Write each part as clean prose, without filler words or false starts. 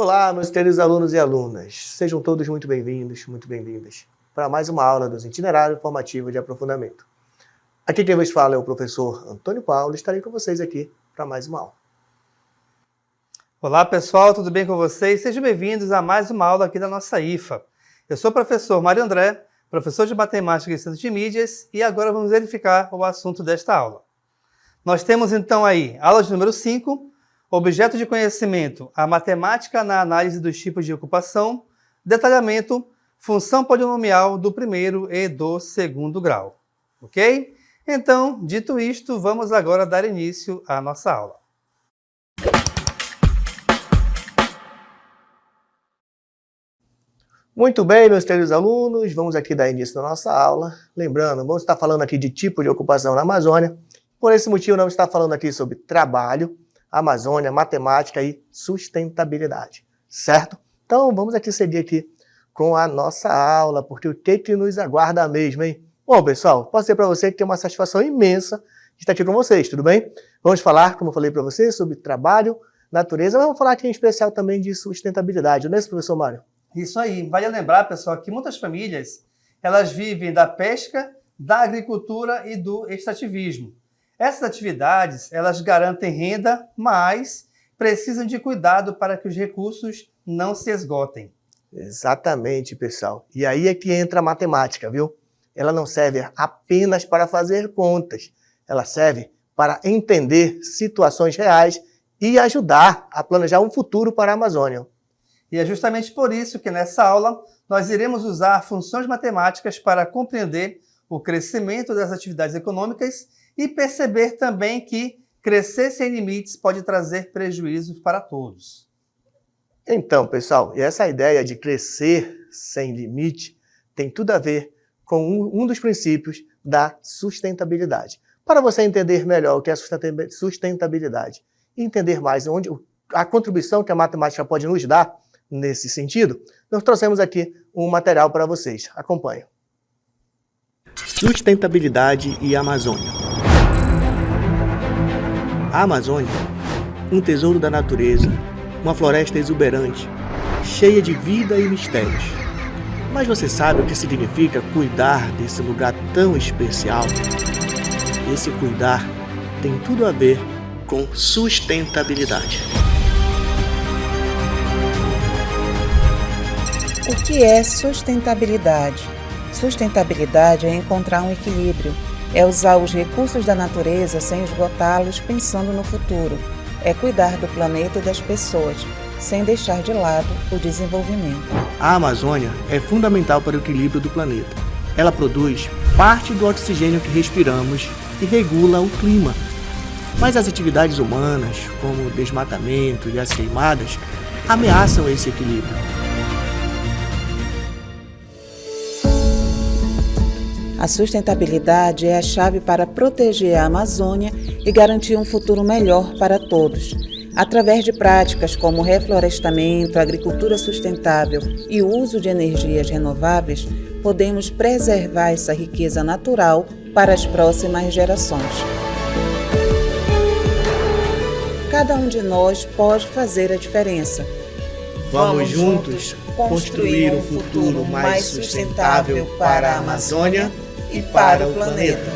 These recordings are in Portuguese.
Olá, meus queridos alunos e alunas. Sejam todos muito bem-vindos, muito bem-vindas para mais uma aula do Itinerário Formativo de Aprofundamento. Aqui quem vos fala é o professor Antônio Paulo. Estarei com vocês aqui para mais uma aula. Olá, pessoal, tudo bem com vocês? Sejam bem-vindos a mais uma aula aqui da nossa IFA. Eu sou o professor Mário André, professor de Matemática e Ciências de Mídias, e agora vamos verificar o assunto desta aula. Nós temos então aí, aula de número 5, objeto de conhecimento, a matemática na análise dos tipos de ocupação, detalhamento, função polinomial do primeiro e do segundo grau. Ok? Então, dito isto, vamos agora dar início à nossa aula. Muito bem, meus queridos alunos, vamos aqui dar início à nossa aula. Lembrando, vamos estar falando aqui de tipo de ocupação na Amazônia. Por esse motivo, vamos estar falando aqui sobre trabalho, Amazônia, matemática e sustentabilidade, certo? Então, vamos aqui seguir aqui com a nossa aula, porque o que nos aguarda mesmo, hein? Bom, pessoal, posso dizer para você que tem uma satisfação imensa de estar aqui com vocês, tudo bem? Vamos falar, como eu falei para vocês, sobre trabalho, natureza, mas vamos falar aqui em especial também de sustentabilidade, não é isso, professor Mário? Isso aí. Vale lembrar, pessoal, que muitas famílias, elas vivem da pesca, da agricultura e do extrativismo. Essas atividades, elas garantem renda, mas precisam de cuidado para que os recursos não se esgotem. Exatamente, pessoal. E aí é que entra a matemática, viu? Ela não serve apenas para fazer contas. Ela serve para entender situações reais e ajudar a planejar um futuro para a Amazônia. E é justamente por isso que nessa aula nós iremos usar funções matemáticas para compreender o crescimento das atividades econômicas e perceber também que crescer sem limites pode trazer prejuízos para todos. Então, pessoal, e essa ideia de crescer sem limite tem tudo a ver com um dos princípios da sustentabilidade. Para você entender melhor o que é sustentabilidade e entender mais a contribuição que a matemática pode nos dar nesse sentido, nós trouxemos aqui um material para vocês. Acompanhem. Sustentabilidade e Amazônia. A Amazônia, um tesouro da natureza, uma floresta exuberante, cheia de vida e mistérios. Mas você sabe o que significa cuidar desse lugar tão especial? Esse cuidar tem tudo a ver com sustentabilidade. O que é sustentabilidade? Sustentabilidade é encontrar um equilíbrio, é usar os recursos da natureza sem esgotá-los pensando no futuro, é cuidar do planeta e das pessoas, sem deixar de lado o desenvolvimento. A Amazônia é fundamental para o equilíbrio do planeta. Ela produz parte do oxigênio que respiramos e regula o clima. Mas as atividades humanas, como o desmatamento e as queimadas, ameaçam esse equilíbrio. A sustentabilidade é a chave para proteger a Amazônia e garantir um futuro melhor para todos. Através de práticas como reflorestamento, agricultura sustentável e o uso de energias renováveis, podemos preservar essa riqueza natural para as próximas gerações. Cada um de nós pode fazer a diferença. Vamos juntos construir um futuro mais sustentável para a Amazônia e para o planeta.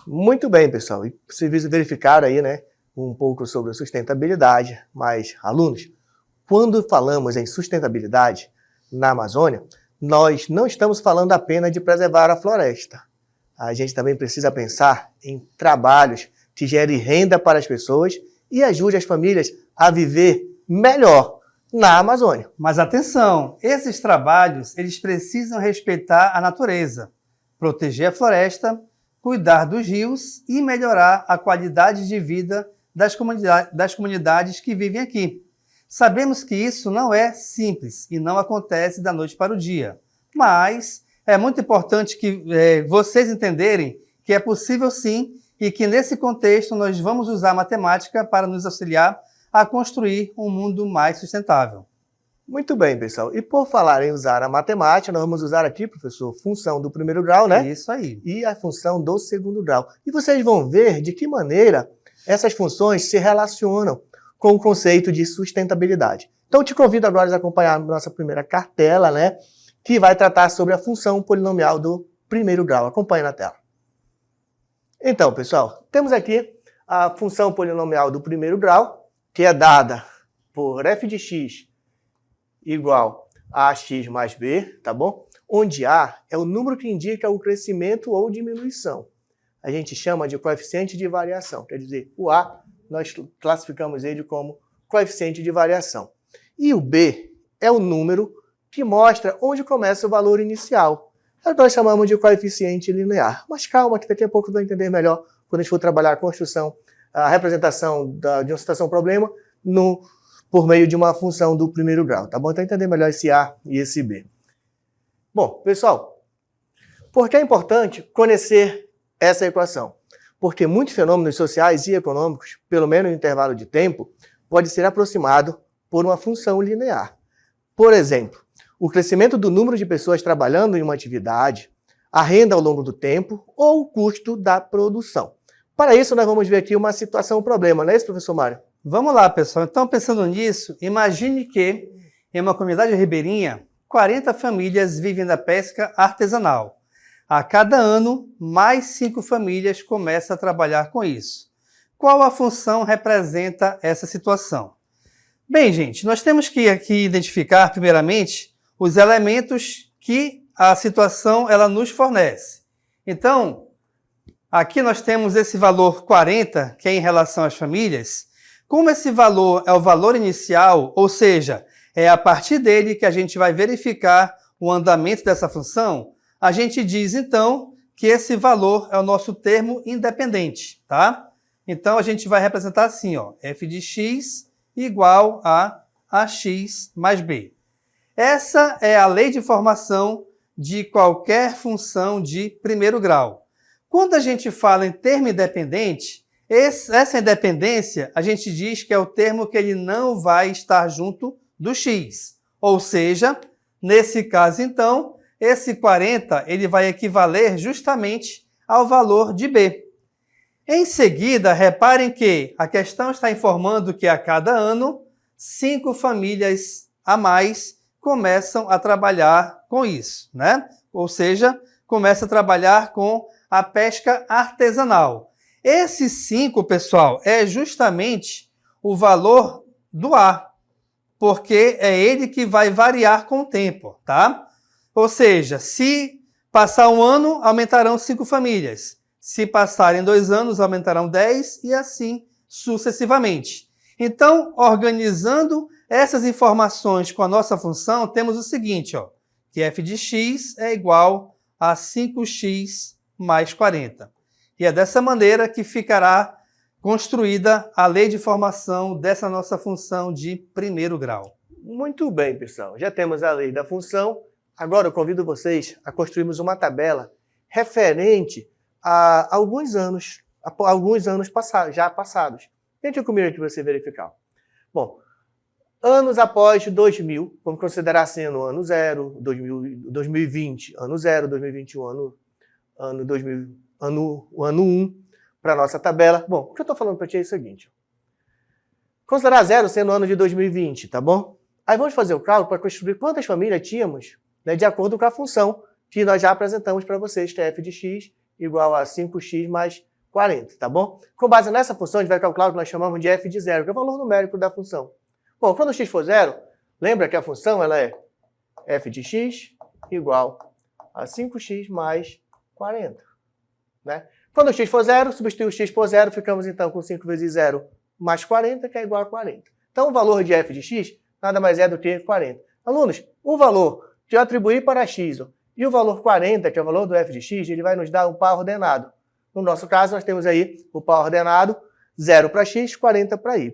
Muito bem, pessoal. E vocês verificaram aí, né, um pouco sobre a sustentabilidade. Mas, alunos, quando falamos em sustentabilidade na Amazônia, nós não estamos falando apenas de preservar a floresta. A gente também precisa pensar em trabalhos que gerem renda para as pessoas e ajude as famílias a viver melhor na Amazônia. Mas atenção, esses trabalhos eles precisam respeitar a natureza, proteger a floresta, cuidar dos rios e melhorar a qualidade de vida das comunidades que vivem aqui. Sabemos que isso não é simples e não acontece da noite para o dia, mas é muito importante que vocês entenderem que é possível sim e que nesse contexto nós vamos usar a matemática para nos auxiliar a construir um mundo mais sustentável. Muito bem, pessoal. E por falar em usar a matemática, nós vamos usar aqui, professor, função do primeiro grau, né? Isso aí. E a função do segundo grau. E vocês vão ver de que maneira essas funções se relacionam com o conceito de sustentabilidade. Então, eu te convido agora a acompanhar a nossa primeira cartela, né? Que vai tratar sobre a função polinomial do primeiro grau. Acompanhe na tela. Então, pessoal, temos aqui a função polinomial do primeiro grau, que é dada por f de x igual a x mais b, tá bom? Onde A é o número que indica o crescimento ou diminuição. A gente chama de coeficiente de variação, quer dizer, o A nós classificamos ele como coeficiente de variação. E o B é o número que mostra onde começa o valor inicial. Nós chamamos de coeficiente linear. Mas calma, que daqui a pouco você vai entender melhor quando a gente for trabalhar a construção, a representação de uma situação-problema por meio de uma função do primeiro grau, tá bom? Então, entender melhor esse A e esse B. Bom, pessoal, por que é importante conhecer essa equação? Porque muitos fenômenos sociais e econômicos, pelo menos em intervalo de tempo, pode ser aproximado por uma função linear. Por exemplo, o crescimento do número de pessoas trabalhando em uma atividade, a renda ao longo do tempo ou o custo da produção. Para isso, nós vamos ver aqui uma situação-problema, não é isso, professor Mário? Vamos lá, pessoal. Então, pensando nisso, imagine que em uma comunidade ribeirinha, 40 famílias vivem da pesca artesanal. A cada ano, mais 5 famílias começam a trabalhar com isso. Qual a função representa essa situação? Bem, gente, nós temos que aqui identificar, primeiramente, os elementos que a situação ela nos fornece. Então, aqui nós temos esse valor 40, que é em relação às famílias. Como esse valor é o valor inicial, ou seja, é a partir dele que a gente vai verificar o andamento dessa função, a gente diz, então, que esse valor é o nosso termo independente, tá? Então, a gente vai representar assim, ó, f de x igual a ax mais b. Essa é a lei de formação de qualquer função de primeiro grau. Quando a gente fala em termo independente, essa independência, a gente diz que é o termo que ele não vai estar junto do x. Ou seja, nesse caso, então, esse 40 ele vai equivaler justamente ao valor de b. Em seguida, reparem que a questão está informando que a cada ano, 5 famílias a mais começam a trabalhar com isso, né? Ou seja, começa a trabalhar com a pesca artesanal. Esse 5, pessoal, é justamente o valor do A, porque é ele que vai variar com o tempo, tá? Ou seja, se passar um ano, aumentarão 5 famílias. Se passarem 2 anos, aumentarão 10 e assim sucessivamente. Então, organizando essas informações com a nossa função, temos o seguinte, ó, que f de x é igual a 5x mais 40. E é dessa maneira que ficará construída a lei de formação dessa nossa função de primeiro grau. Muito bem, pessoal. Já temos a lei da função. Agora eu convido vocês a construirmos uma tabela referente a alguns anos já passados. Tente comigo aqui para você verificar. Bom, anos após 2000, vamos considerar sendo ano 0, 2020, ano 0, 2021, ano 1 para a nossa tabela. Bom, o que eu estou falando para ti é o seguinte. Considerar 0 sendo o ano de 2020, tá bom? Aí vamos fazer o cálculo para construir quantas famílias tínhamos, né, de acordo com a função que nós já apresentamos para vocês, que é f de x igual a 5x mais 40, tá bom? Com base nessa função, a gente vai calcular o que nós chamamos de f de 0, que é o valor numérico da função. Bom, quando x for 0, lembra que a função ela é f de x igual a 5x mais 40. Né? Quando o x for 0, substitui o x por 0, ficamos então com 5 vezes 0 mais 40, que é igual a 40. Então, o valor de f de x nada mais é do que 40. Alunos, o valor que eu atribuí para x e o valor 40, que é o valor do f de x, ele vai nos dar um par ordenado. No nosso caso, nós temos aí o par ordenado 0 para x, 40 para y.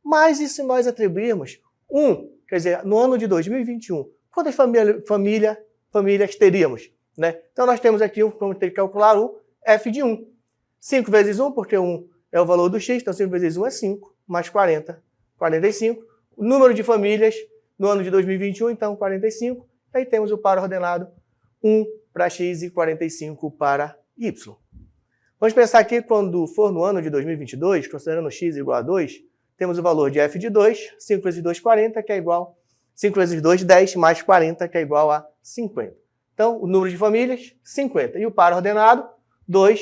Mas e se nós atribuirmos 1, quer dizer, no ano de 2021, quantas famílias teríamos? Né? Então, nós temos aqui, vamos ter que calcular o f de 1. 5 vezes 1, porque 1 é o valor do x, então 5 vezes 1 é 5, mais 40, 45. O número de famílias No ano de 2021, então, 45. Aí temos o par ordenado 1 para x e 45 para y. Vamos pensar aqui quando for no ano de 2022, considerando x igual a 2, temos o valor de f de 2, 5 vezes 2, 40, que é igual a 5 vezes 2, 10, mais 40, que é igual a 50. Então, o número de famílias, 50. E o par ordenado, 2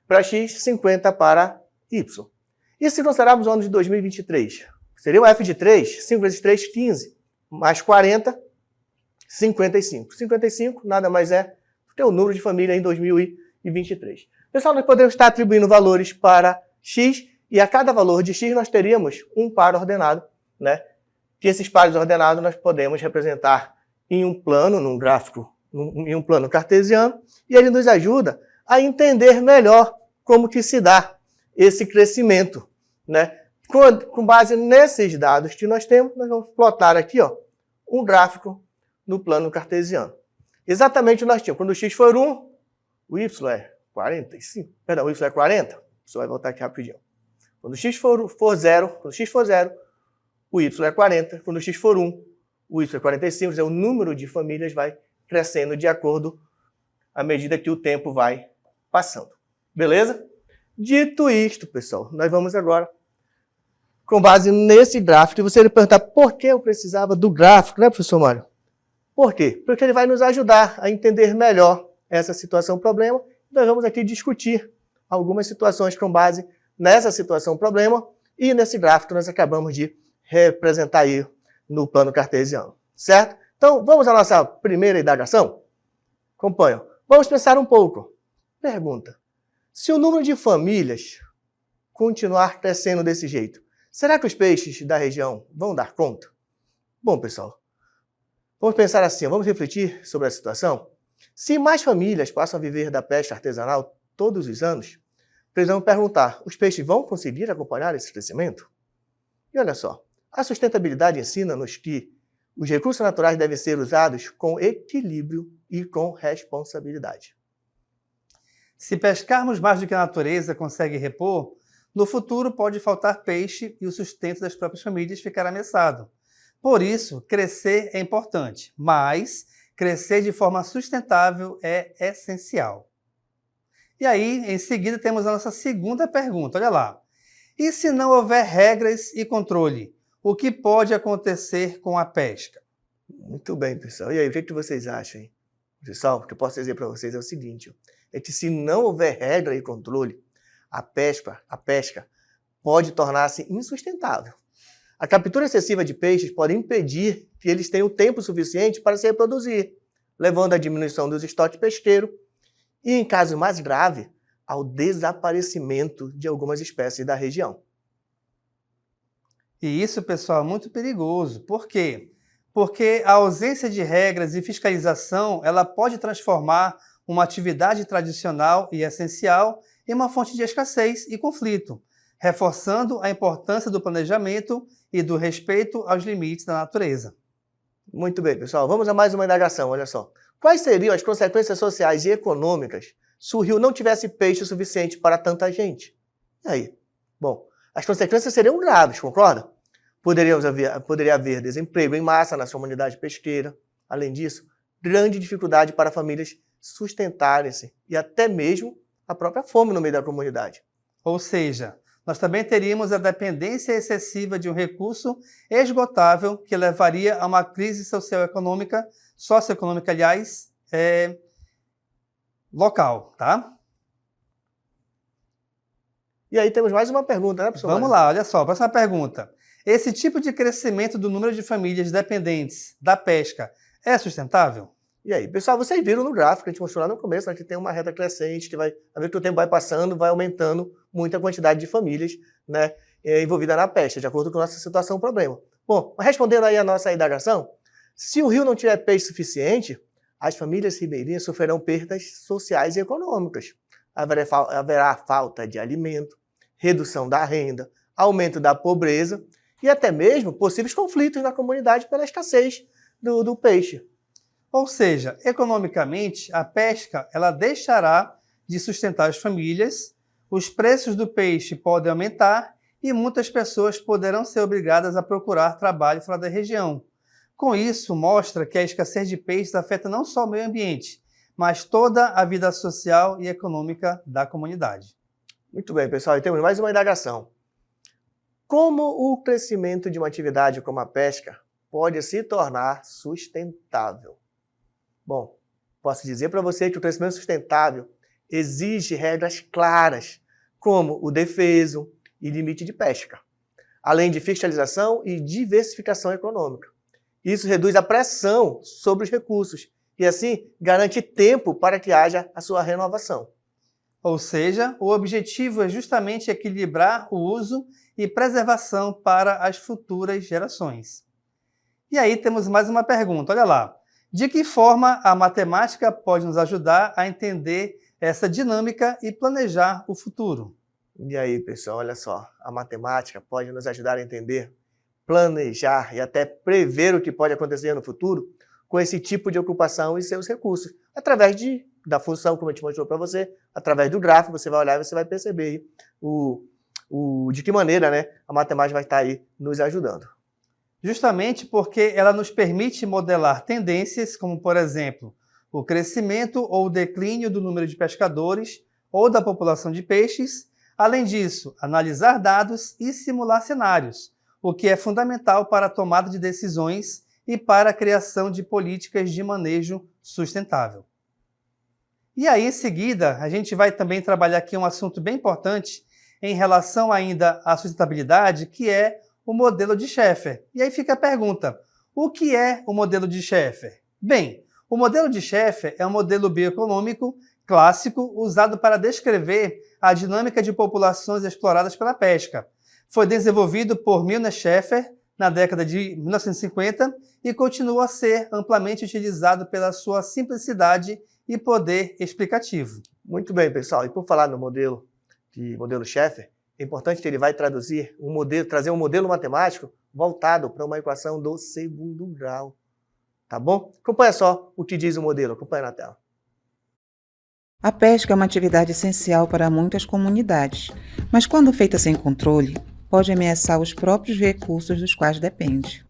para x, 50 para y. E se considerarmos o ano de 2023? Seria o f de 3, 5 vezes 3, 15, mais 40, 55. 55 nada mais é do que o número de família em 2023. Pessoal, nós podemos estar atribuindo valores para x e a cada valor de x nós teríamos um par ordenado, né? Que esses pares ordenados nós podemos representar em um plano, num gráfico, em um plano cartesiano, e ele nos ajuda a entender melhor como que se dá esse crescimento, né? Com base nesses dados que nós temos, nós vamos plotar aqui, ó, um gráfico no plano cartesiano. Exatamente nós tínhamos, quando o x for 1, o y é 45, perdão, o y é 40, só vai voltar aqui rapidinho. Quando o x for 0, o y é 40, quando o x for 1, o y é 45, o número de famílias vai crescendo de acordo à medida que o tempo vai passando. Beleza? Dito isto, pessoal, nós vamos agora, com base nesse gráfico, e você vai perguntar por que eu precisava do gráfico, né, professor Mário? Por quê? Porque ele vai nos ajudar a entender melhor essa situação problema. Nós vamos aqui discutir algumas situações com base nessa situação problema e nesse gráfico que nós acabamos de representar aí no plano cartesiano, certo? Então, vamos à nossa primeira indagação? Acompanham. Vamos pensar um pouco. Pergunta. Se o número de famílias continuar crescendo desse jeito, será que os peixes da região vão dar conta? Bom, pessoal, vamos pensar assim, vamos refletir sobre a situação. Se mais famílias passam a viver da pesca artesanal todos os anos, precisamos perguntar, os peixes vão conseguir acompanhar esse crescimento? E olha só, a sustentabilidade ensina-nos que os recursos naturais devem ser usados com equilíbrio e com responsabilidade. Se pescarmos mais do que a natureza consegue repor, no futuro pode faltar peixe e o sustento das próprias famílias ficar ameaçado. Por isso, crescer é importante, mas crescer de forma sustentável é essencial. E aí, em seguida, temos a nossa segunda pergunta. Olha lá. E se não houver regras e controle, o que pode acontecer com a pesca? Muito bem, pessoal. E aí, o que vocês acham, hein? Pessoal, o que eu posso dizer para vocês é o seguinte, é que se não houver regra e controle, a pesca pode tornar-se insustentável. A captura excessiva de peixes pode impedir que eles tenham tempo suficiente para se reproduzir, levando à diminuição dos estoques pesqueiros e, em caso mais grave, ao desaparecimento de algumas espécies da região. E isso, pessoal, é muito perigoso. Por quê? Porque a ausência de regras e fiscalização ela pode transformar uma atividade tradicional e essencial em uma fonte de escassez e conflito, reforçando a importância do planejamento e do respeito aos limites da natureza. Muito bem, pessoal. Vamos a mais uma indagação, olha só. Quais seriam as consequências sociais e econômicas se o rio não tivesse peixe suficiente para tanta gente? E aí? Bom, as consequências seriam graves, concorda? Poderia haver desemprego em massa na comunidade pesqueira. Além disso, grande dificuldade para famílias sustentarem-se e até mesmo a própria fome no meio da comunidade. Ou seja, nós também teríamos a dependência excessiva de um recurso esgotável que levaria a uma crise socioeconômica, aliás, local, tá? E aí temos mais uma pergunta, né, professor? Vamos lá, olha só, próxima pergunta. Esse tipo de crescimento do número de famílias dependentes da pesca é sustentável? E aí, pessoal, vocês viram no gráfico que a gente mostrou lá no começo, né, que tem uma reta crescente, que vai, à medida que o tempo vai passando, vai aumentando muito a quantidade de famílias, né, envolvidas na pesca, de acordo com a nossa situação problema. Bom, respondendo aí a nossa indagação, se o rio não tiver peixe suficiente, as famílias ribeirinhas sofrerão perdas sociais e econômicas. Haverá falta de alimento, redução da renda, aumento da pobreza e até mesmo possíveis conflitos na comunidade pela escassez do peixe. Ou seja, economicamente, a pesca ela deixará de sustentar as famílias, os preços do peixe podem aumentar e muitas pessoas poderão ser obrigadas a procurar trabalho fora da região. Com isso, mostra que a escassez de peixes afeta não só o meio ambiente, mas toda a vida social e econômica da comunidade. Muito bem, pessoal, e temos mais uma indagação. Como o crescimento de uma atividade como a pesca pode se tornar sustentável? Bom, posso dizer para você que o crescimento sustentável exige regras claras, como o defeso e limite de pesca, além de fiscalização e diversificação econômica. Isso reduz a pressão sobre os recursos e, assim, garante tempo para que haja a sua renovação. Ou seja, o objetivo é justamente equilibrar o uso e preservação para as futuras gerações. E aí temos mais uma pergunta, olha lá. De que forma a matemática pode nos ajudar a entender essa dinâmica e planejar o futuro? E aí, pessoal, olha só, a matemática pode nos ajudar a entender, planejar e até prever o que pode acontecer no futuro com esse tipo de ocupação e seus recursos, através da função, como a gente mostrou para você, através do gráfico, você vai olhar e você vai perceber de que maneira, né, a matemática vai estar aí nos ajudando. Justamente porque ela nos permite modelar tendências, como, por exemplo, o crescimento ou o declínio do número de pescadores ou da população de peixes. Além disso, analisar dados e simular cenários, o que é fundamental para a tomada de decisões e para a criação de políticas de manejo sustentável. E aí, em seguida, a gente vai também trabalhar aqui um assunto bem importante em relação ainda à sustentabilidade, que é o modelo de Schaeffer. E aí fica a pergunta, o que é o modelo de Schaeffer? Bem, o modelo de Schaeffer é um modelo bioeconômico clássico usado para descrever a dinâmica de populações exploradas pela pesca. Foi desenvolvido por Milner Schaeffer na década de 1950 e continua a ser amplamente utilizado pela sua simplicidade e poder explicativo. Muito bem, pessoal. E por falar no modelo Schaeffer, é importante que ele vai trazer um modelo matemático voltado para uma equação do segundo grau. Tá bom? Acompanha só o que diz o modelo. Acompanha na tela. A pesca é uma atividade essencial para muitas comunidades, mas quando feita sem controle, pode ameaçar os próprios recursos dos quais depende.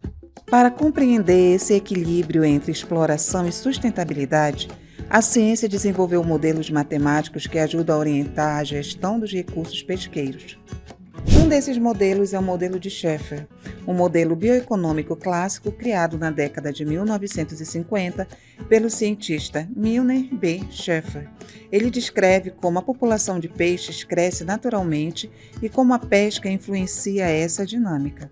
Para compreender esse equilíbrio entre exploração e sustentabilidade, a ciência desenvolveu modelos matemáticos que ajudam a orientar a gestão dos recursos pesqueiros. Um desses modelos é o modelo de Schaeffer, um modelo bioeconômico clássico criado na década de 1950 pelo cientista Milner B. Schaeffer. Ele descreve como a população de peixes cresce naturalmente e como a pesca influencia essa dinâmica.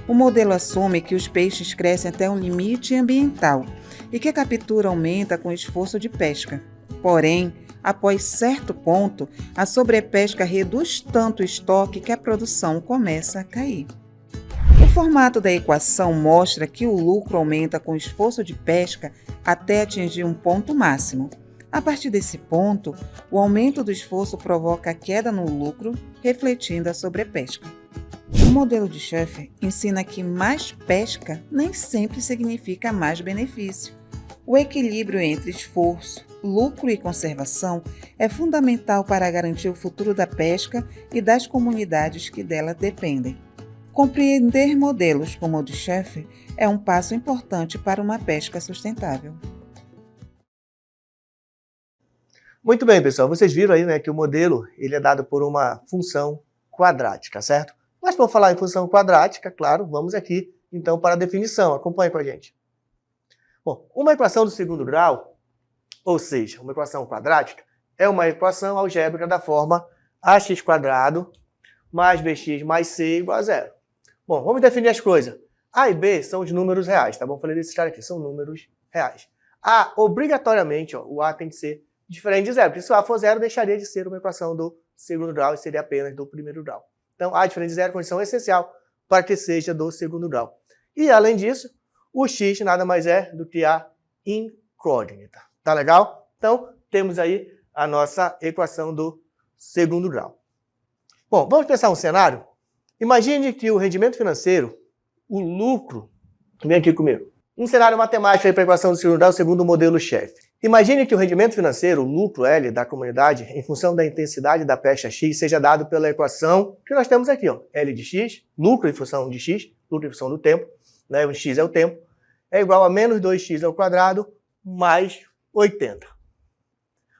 O modelo assume que os peixes crescem até um limite ambiental e que a captura aumenta com o esforço de pesca. Porém, após certo ponto, a sobrepesca reduz tanto o estoque que a produção começa a cair. O formato da equação mostra que o lucro aumenta com o esforço de pesca até atingir um ponto máximo. A partir desse ponto, o aumento do esforço provoca a queda no lucro, refletindo a sobrepesca. O modelo de Schaeffer ensina que mais pesca nem sempre significa mais benefício. O equilíbrio entre esforço, lucro e conservação é fundamental para garantir o futuro da pesca e das comunidades que dela dependem. Compreender modelos como o de Schaeffer é um passo importante para uma pesca sustentável. Muito bem, pessoal. Vocês viram aí, né, que o modelo ele é dado por uma função quadrática, certo? Mas para falar em função quadrática, claro, vamos aqui então para a definição. Acompanhe com a gente. Bom, uma equação do segundo grau, ou seja, uma equação quadrática, é uma equação algébrica da forma ax² mais bx mais c igual a zero. Bom, vamos definir as coisas. A e b são os números reais, tá bom? Falei desses caras aqui, são números reais. A, obrigatoriamente, o A tem que ser diferente de zero, porque se o A for zero, deixaria de ser uma equação do segundo grau e seria apenas do primeiro grau. Então, A diferente de zero é condição essencial para que seja do segundo grau. E, além disso, o x nada mais é do que a incógnita. Tá legal? Então, temos aí a nossa equação do segundo grau. Bom, vamos pensar um cenário? Imagine que o rendimento financeiro, o lucro, vem aqui comigo. Um cenário matemático aí para a equação do segundo grau segundo o modelo Schaeffer. Imagine que o rendimento financeiro, o lucro L da comunidade, em função da intensidade da pesca X, seja dado pela equação que nós temos aqui, ó, L de X, lucro em função de X, lucro em função do tempo, né, o x é o tempo, é igual a menos 2x ao quadrado mais 80.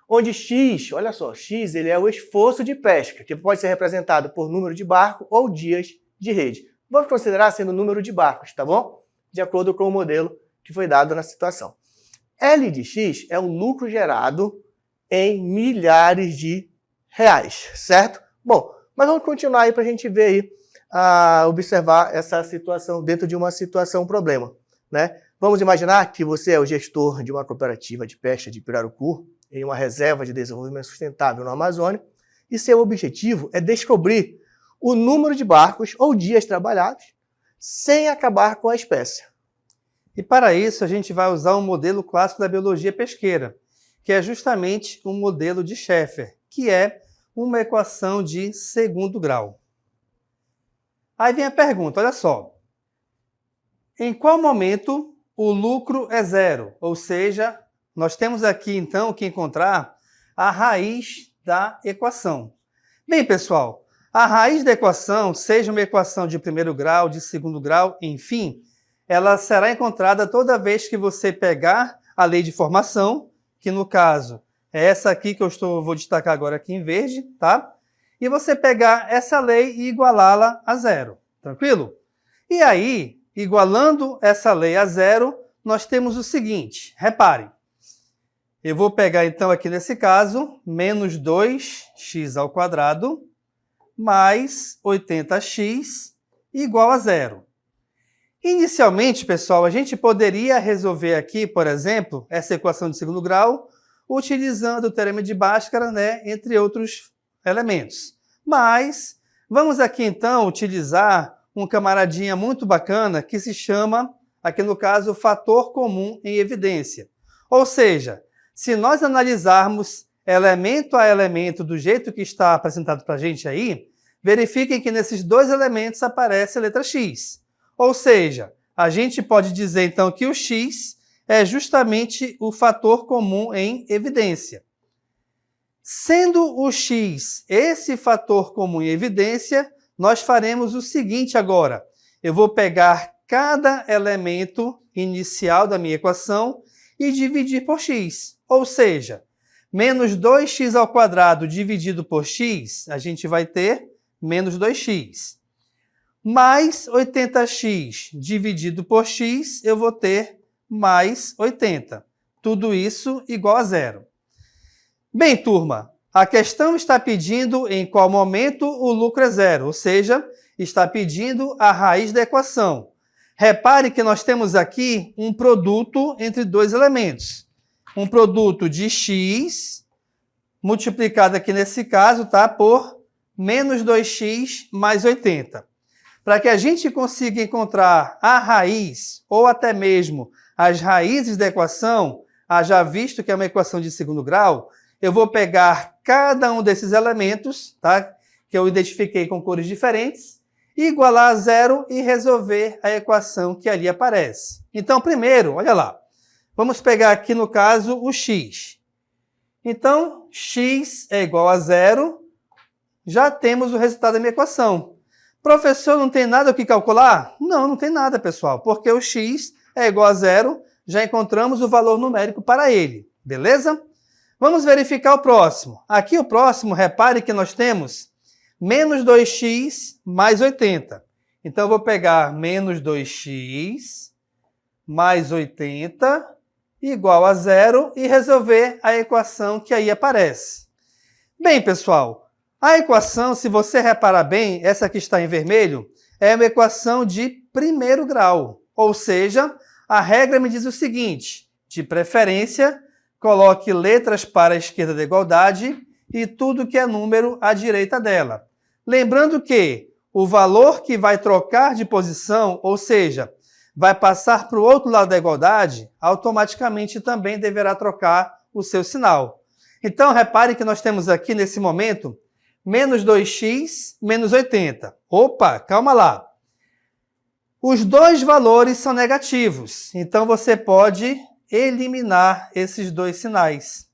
Onde x, olha só, x ele é o esforço de pesca, que pode ser representado por número de barco ou dias de rede. Vamos considerar sendo o número de barcos, tá bom? De acordo com o modelo que foi dado na situação. L de x é o lucro gerado em milhares de reais, certo? Bom, mas vamos continuar aí para a gente ver aí, observar essa situação dentro de uma situação problema, né? Vamos imaginar que você é o gestor de uma cooperativa de pesca de pirarucu em uma reserva de desenvolvimento sustentável no Amazônia e seu objetivo é descobrir o número de barcos ou dias trabalhados sem acabar com a espécie. E para isso a gente vai usar um modelo clássico da biologia pesqueira, que é justamente um modelo de Schaeffer, que é uma equação de segundo grau. Aí vem a pergunta, olha só. Em qual momento o lucro é zero? Ou seja, nós temos aqui então que encontrar a raiz da equação. Bem, pessoal, a raiz da equação, seja uma equação de primeiro grau, de segundo grau, enfim, ela será encontrada toda vez que você pegar a lei de formação, que no caso é essa aqui que vou destacar agora aqui em verde, tá? E você pegar essa lei e igualá-la a zero, tranquilo? E aí, igualando essa lei a zero, nós temos o seguinte, reparem. Eu vou pegar então aqui nesse caso, menos 2x ao quadrado mais 80x igual a zero. Inicialmente, pessoal, a gente poderia resolver aqui, por exemplo, essa equação de segundo grau, utilizando o teorema de Bhaskara, né, entre outros elementos. Mas vamos aqui então utilizar um camaradinha muito bacana que se chama, aqui no caso, fator comum em evidência. Ou seja, se nós analisarmos elemento a elemento do jeito que está apresentado para a gente aí, verifiquem que nesses dois elementos aparece a letra x. Ou seja, a gente pode dizer então que o x é justamente o fator comum em evidência. Sendo o x esse fator comum em evidência, nós faremos o seguinte agora. Eu vou pegar cada elemento inicial da minha equação e dividir por x. Ou seja, menos 2x ao quadrado dividido por x, a gente vai ter menos 2x. Mais 80x dividido por x, eu vou ter mais 80. Tudo isso igual a zero. Bem, turma, a questão está pedindo em qual momento o lucro é zero, ou seja, está pedindo a raiz da equação. Repare que nós temos aqui um produto entre dois elementos. Um produto de x, multiplicado aqui nesse caso, tá, por menos 2x mais 80. Para que a gente consiga encontrar a raiz, ou até mesmo as raízes da equação, haja visto que é uma equação de segundo grau, eu vou pegar cada um desses elementos, tá, que eu identifiquei com cores diferentes, igualar a zero e resolver a equação que ali aparece. Então, primeiro, olha lá, vamos pegar aqui no caso o x. Então, x é igual a zero, já temos o resultado da minha equação. Professor, não tem nada o que calcular? Não, não tem nada, pessoal, porque o x é igual a zero, já encontramos o valor numérico para ele, beleza? Vamos verificar o próximo. Aqui o próximo, repare que nós temos menos 2x mais 80. Então, eu vou pegar menos 2x mais 80 igual a zero e resolver a equação que aí aparece. Bem, pessoal, a equação, se você reparar bem, essa que está em vermelho, é uma equação de primeiro grau. Ou seja, a regra me diz o seguinte, de preferência, coloque letras para a esquerda da igualdade e tudo que é número à direita dela. Lembrando que o valor que vai trocar de posição, ou seja, vai passar para o outro lado da igualdade, automaticamente também deverá trocar o seu sinal. Então, repare que nós temos aqui, nesse momento, menos 2x, menos 80. Opa, calma lá. Os dois valores são negativos, então você pode eliminar esses dois sinais.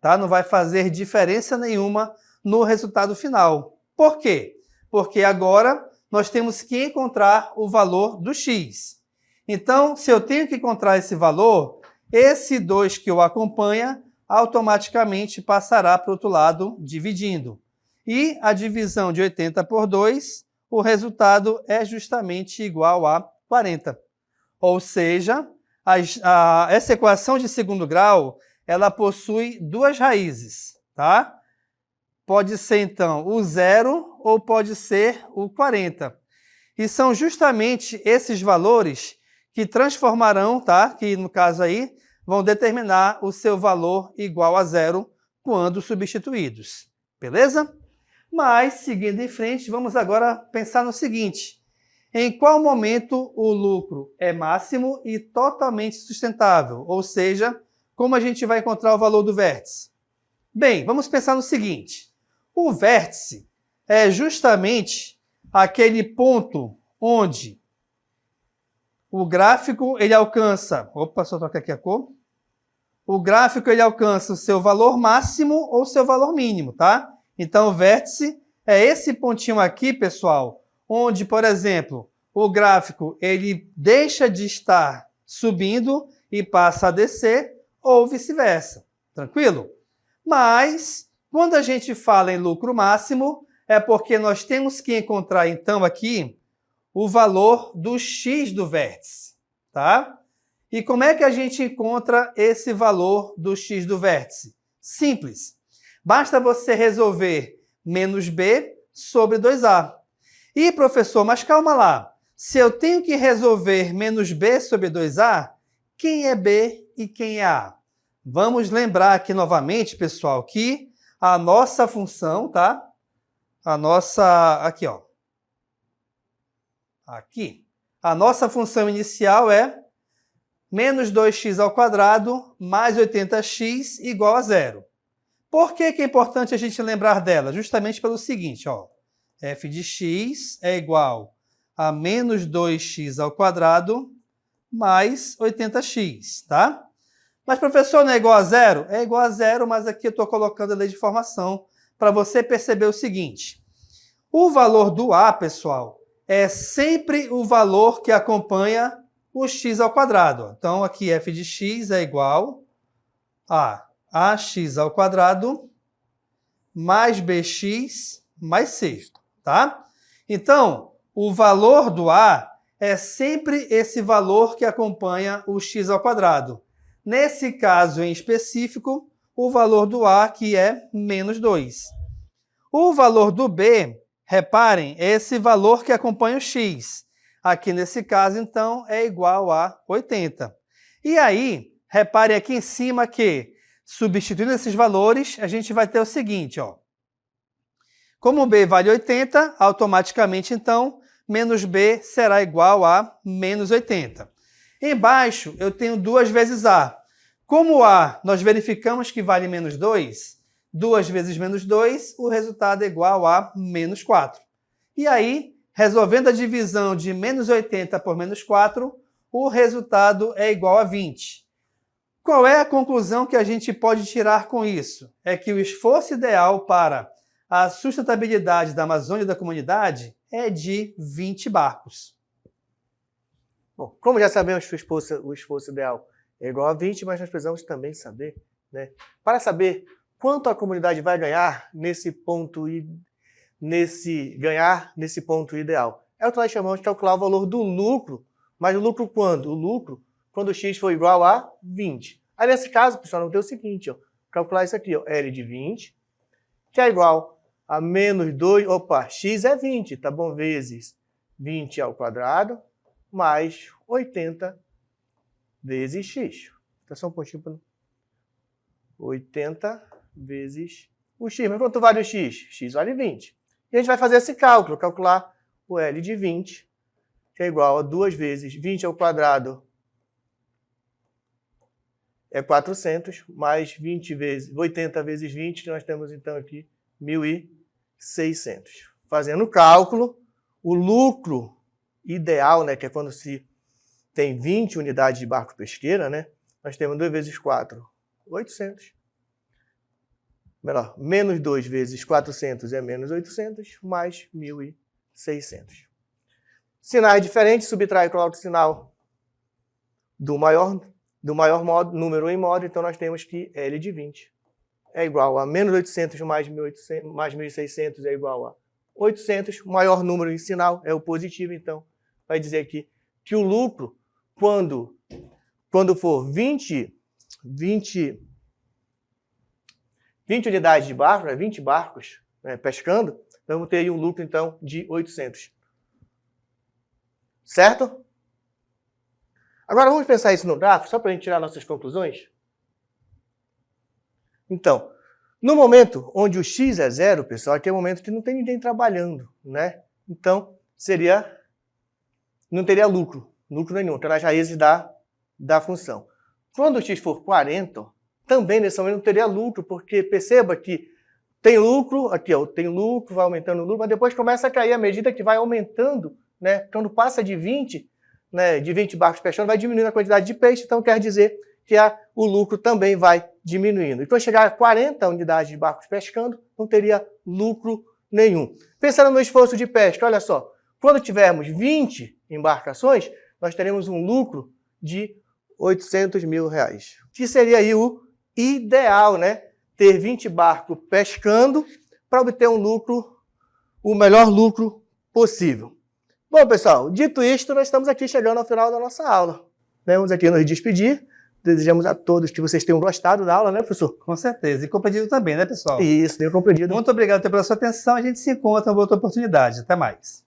Tá? Não vai fazer diferença nenhuma no resultado final. Por quê? Porque agora nós temos que encontrar o valor do x. Então, se eu tenho que encontrar esse valor, esse 2 que o acompanha automaticamente passará para o outro lado dividindo. E a divisão de 80 por 2, o resultado é justamente igual a 40. Ou seja, essa equação de segundo grau, ela possui duas raízes, tá? Pode ser, então, o 0 ou pode ser o 40. E são justamente esses valores que transformarão, tá? Que no caso aí, vão determinar o seu valor igual a 0 quando substituídos. Beleza? Mas, seguindo em frente, vamos agora pensar no seguinte. Em qual momento o lucro é máximo e totalmente sustentável? Ou seja, como a gente vai encontrar o valor do vértice? Bem, vamos pensar no seguinte. O vértice é justamente aquele ponto onde o gráfico ele alcança... Opa, só trocar aqui a cor. O gráfico ele alcança o seu valor máximo ou seu valor mínimo, tá? Então, o vértice é esse pontinho aqui, pessoal, onde, por exemplo, o gráfico ele deixa de estar subindo e passa a descer, ou vice-versa. Tranquilo? Mas, quando a gente fala em lucro máximo, é porque nós temos que encontrar, então, aqui, o valor do x do vértice, tá? E como é que a gente encontra esse valor do x do vértice? Simples. Basta você resolver menos b sobre 2a. E, professor, mas calma lá. Se eu tenho que resolver menos b sobre 2a, quem é b e quem é a? Vamos lembrar aqui novamente, pessoal, que a nossa função, tá? Aqui, ó. Aqui. A nossa função inicial é menos 2x ao quadrado mais 80x igual a 0. Por que é importante a gente lembrar dela? Justamente pelo seguinte, ó. F de x é igual a menos 2x ao quadrado mais 80x, tá? Mas, professor, não é igual a 0? É igual a 0, mas aqui eu estou colocando a lei de formação para você perceber o seguinte. O valor do a, pessoal, é sempre o valor que acompanha o x ao quadrado. Então, aqui f de x é igual a ax ao quadrado mais bx mais c, tá? Então, o valor do a é sempre esse valor que acompanha o x ao quadrado. Nesse caso em específico, o valor do a que é menos 2. O valor do b, reparem, é esse valor que acompanha o x. Aqui nesse caso, então, é igual a 80. E aí, reparem aqui em cima que, substituindo esses valores, a gente vai ter o seguinte, ó. Como b vale 80, automaticamente, então, menos b será igual a menos 80. Embaixo, eu tenho 2 vezes a. Como a, nós verificamos que vale menos 2, 2 vezes menos 2, o resultado é igual a menos 4. E aí, resolvendo a divisão de menos 80 por menos 4, o resultado é igual a 20. Qual é a conclusão que a gente pode tirar com isso? É que o esforço ideal para a sustentabilidade da Amazônia e da comunidade é de 20 barcos. Bom, como já sabemos que o esforço ideal é igual a 20, mas nós precisamos também saber, né, para saber quanto a comunidade vai ganhar nesse ponto ideal. É o que nós chamamos de calcular o valor do lucro, mas o lucro quando? O lucro quando o x for igual a 20. Aí nesse caso, pessoal, não tem o seguinte, ó, calcular isso aqui, ó, L de 20, que é igual a menos 2, x é 20, tá bom? Vezes 20 ao quadrado, mais 80 vezes x. Então, só um pontinho para 80 vezes o x. Mas quanto vale o x? X vale 20. E a gente vai fazer esse cálculo, calcular o L de 20, que é igual a 2 vezes 20 ao quadrado é 400, mais 80 vezes 20, nós temos então aqui 1.600. Fazendo o cálculo, o lucro ideal, né, que é quando se tem 20 unidades de barco pesqueira, né, nós temos 2 vezes 4, 800. Melhor, menos 2 vezes 400 é menos 800, mais 1.600. Sinais diferentes, subtrai e coloca o sinal do maior número em modo, então nós temos que L de 20 é igual a menos 800 mais 1.800, mais 1.600 é igual a 800. O maior número em sinal é o positivo, então vai dizer aqui que o lucro, quando for 20 unidades de barco, né, 20 barcos pescando, vamos ter aí um lucro, então, de 800. Certo? Agora vamos pensar isso no gráfico, só para a gente tirar nossas conclusões. Então, no momento onde o X é zero, pessoal, aqui é o momento que não tem ninguém trabalhando, né? Então, não teria lucro nenhum, pelas raízes da função. Quando o X for 40, também nesse momento não teria lucro, porque perceba que tem lucro, aqui ó, tem lucro, vai aumentando o lucro, mas depois começa a cair à medida que vai aumentando, né? Quando passa de 20, né, de 20 barcos pescando, vai diminuindo a quantidade de peixe, então quer dizer que o lucro também vai diminuindo. E quando chegar a 40 unidades de barcos pescando, não teria lucro nenhum. Pensando no esforço de pesca, olha só, quando tivermos 20 embarcações, nós teremos um lucro de R$800 mil, que seria aí o ideal, né? Ter 20 barcos pescando para obter um lucro, o melhor lucro possível. Bom, pessoal, dito isto, nós estamos aqui chegando ao final da nossa aula. Vamos aqui nos despedir. Desejamos a todos que vocês tenham gostado da aula, né, professor? Com certeza. E compreendido também, né, pessoal? Isso, tenham compreendido. Muito obrigado pela sua atenção. A gente se encontra em outra oportunidade. Até mais.